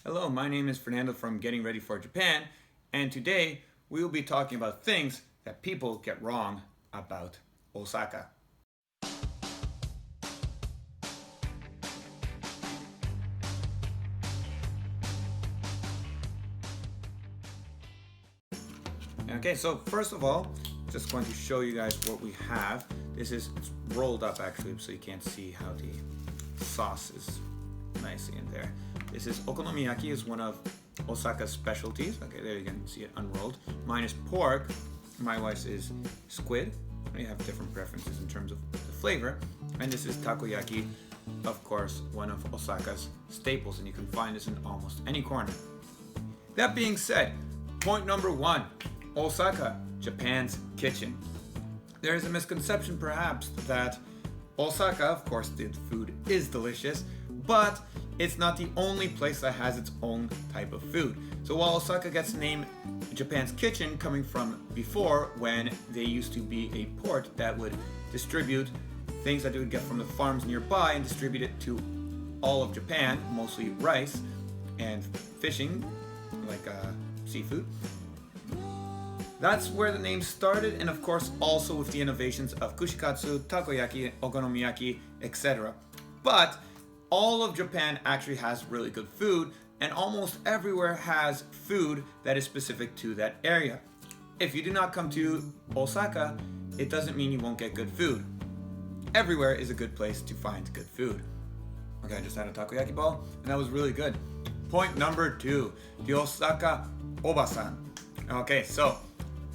Hello, my name is Fernando from Getting Ready for Japan, and today we will be talking about things that people get wrong about Osaka. Okay, so first of all, just going to show you guys what we have. It's rolled up actually, so you can't see how the sauce is nicely in there. This is okonomiyaki, is one of Osaka's specialties. Okay, there you can see it unrolled. Mine is pork. My wife's is squid. We have different preferences in terms of the flavor. And this is takoyaki, of course, one of Osaka's staples, and you can find this in almost any corner. That being said, point number one, Osaka, Japan's kitchen. There is a misconception perhaps that Osaka, of course, the food is delicious, but it's not the only place that has its own type of food. So while Osaka gets the name Japan's kitchen, coming from before when they used to be a port that would distribute things that they would get from the farms nearby and distribute it to all of Japan, mostly rice and fishing, like seafood. That's where the name started, and of course also with the innovations of kushikatsu, takoyaki, okonomiyaki, etc. But all of Japan actually has really good food, and almost everywhere has food that is specific to that area. If you do not come to Osaka, it doesn't mean you won't get good food. Everywhere is a good place to find good food. Okay, I just had a takoyaki ball, and that was really good. Point number two, the Osaka Obasan. Okay, so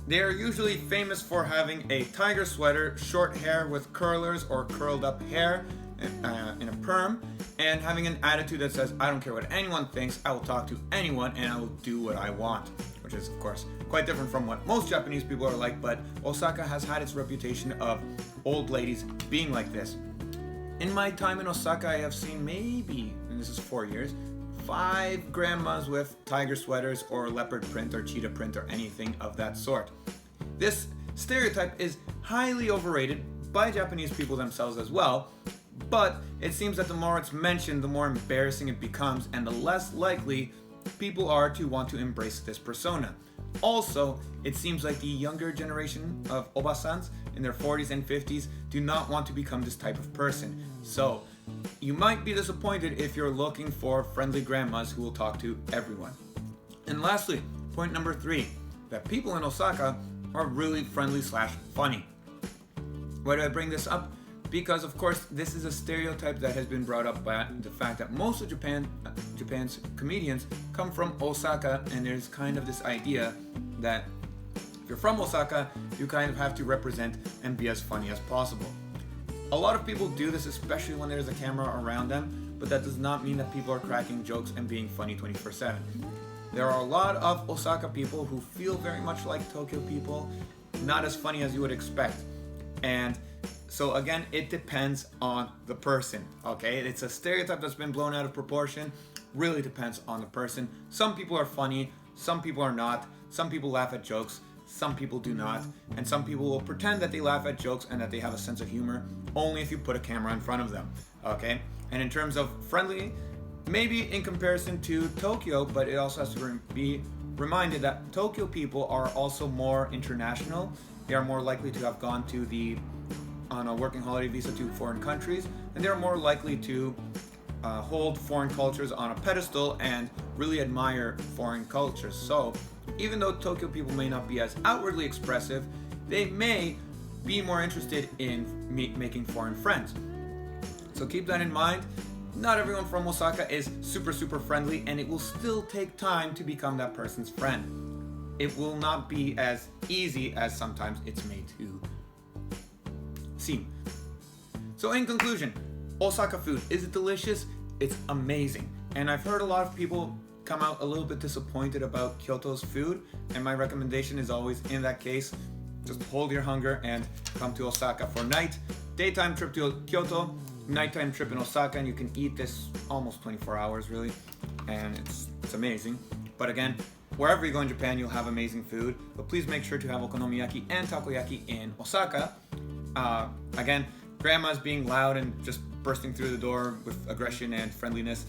they are usually famous for having a tiger sweater, short hair with curlers or curled up hair in a perm, and having an attitude that says, I don't care what anyone thinks, I will talk to anyone and I will do what I want, which is of course quite different from what most Japanese people are like, but Osaka has had its reputation of old ladies being like this. In my time in Osaka, I have seen maybe, and this is 4 years, 5 grandmas with tiger sweaters or leopard print or cheetah print or anything of that sort. This stereotype is highly overrated by Japanese people themselves as well, but it seems that the more it's mentioned, the more embarrassing it becomes and the less likely people are to want to embrace this persona. Also, it seems like the younger generation of obasans in their 40s and 50s do not want to become this type of person. So, you might be disappointed if you're looking for friendly grandmas who will talk to everyone. And lastly, point number 3, that people in Osaka are really friendly / funny. Why do I bring this up? Because of course this is a stereotype that has been brought up by the fact that most of Japan's comedians come from Osaka, and there's kind of this idea that if you're from Osaka, you kind of have to represent and be as funny as possible. A lot of people do this, especially when there's a camera around them, but that does not mean that people are cracking jokes and being funny 24/7. There are a lot of Osaka people who feel very much like Tokyo people, not as funny as you would expect. And so again, it depends on the person, okay? It's a stereotype that's been blown out of proportion. Really depends on the person. Some people are funny, some people are not. Some people laugh at jokes, some people do not. And some people will pretend that they laugh at jokes and that they have a sense of humor only if you put a camera in front of them, okay? And in terms of friendly, maybe in comparison to Tokyo, but it also has to be reminded that Tokyo people are also more international. They are more likely to have gone on a working holiday visa to foreign countries, and they're more likely to hold foreign cultures on a pedestal and really admire foreign cultures. So even though Tokyo people may not be as outwardly expressive, they may be more interested in making foreign friends. So keep that in mind. Not everyone from Osaka is super friendly, and it will still take time to become that person's friend. It will not be as easy as sometimes it's made to seem. So in conclusion, Osaka food, is it delicious? It's amazing. And I've heard a lot of people come out a little bit disappointed about Kyoto's food, and my recommendation is always, in that case, just hold your hunger and come to Osaka for night. Daytime trip to Kyoto, nighttime trip in Osaka, and you can eat this almost 24 hours really, and it's amazing. But again, wherever you go in Japan, you'll have amazing food, but please make sure to have okonomiyaki and takoyaki in Osaka. Again, grandmas being loud and just bursting through the door with aggression and friendliness,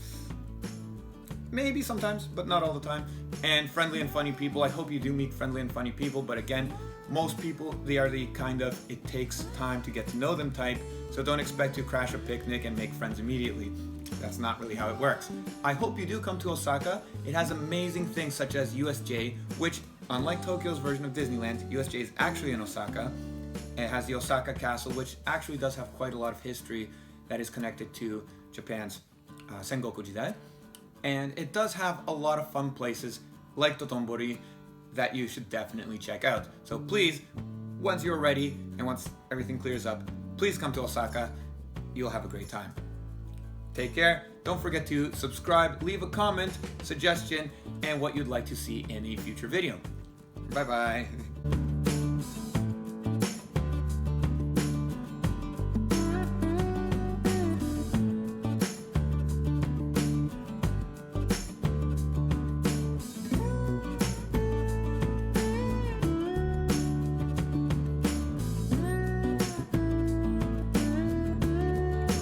maybe sometimes, but not all the time. And friendly and funny people. I hope you do meet friendly and funny people, but again, most people, they are the kind of, it takes time to get to know them type, so don't expect to crash a picnic and make friends immediately. That's not really how it works. I hope you do come to Osaka. It has amazing things such as USJ, which, unlike Tokyo's version of Disneyland, USJ is actually in Osaka. It has the Osaka Castle, which actually does have quite a lot of history that is connected to Japan's Sengoku Jidai. And it does have a lot of fun places like Dotonbori that you should definitely check out. So please, once you're ready and once everything clears up, please come to Osaka. You'll have a great time. Take care. Don't forget to subscribe, leave a comment, suggestion, and what you'd like to see in a future video. Bye bye.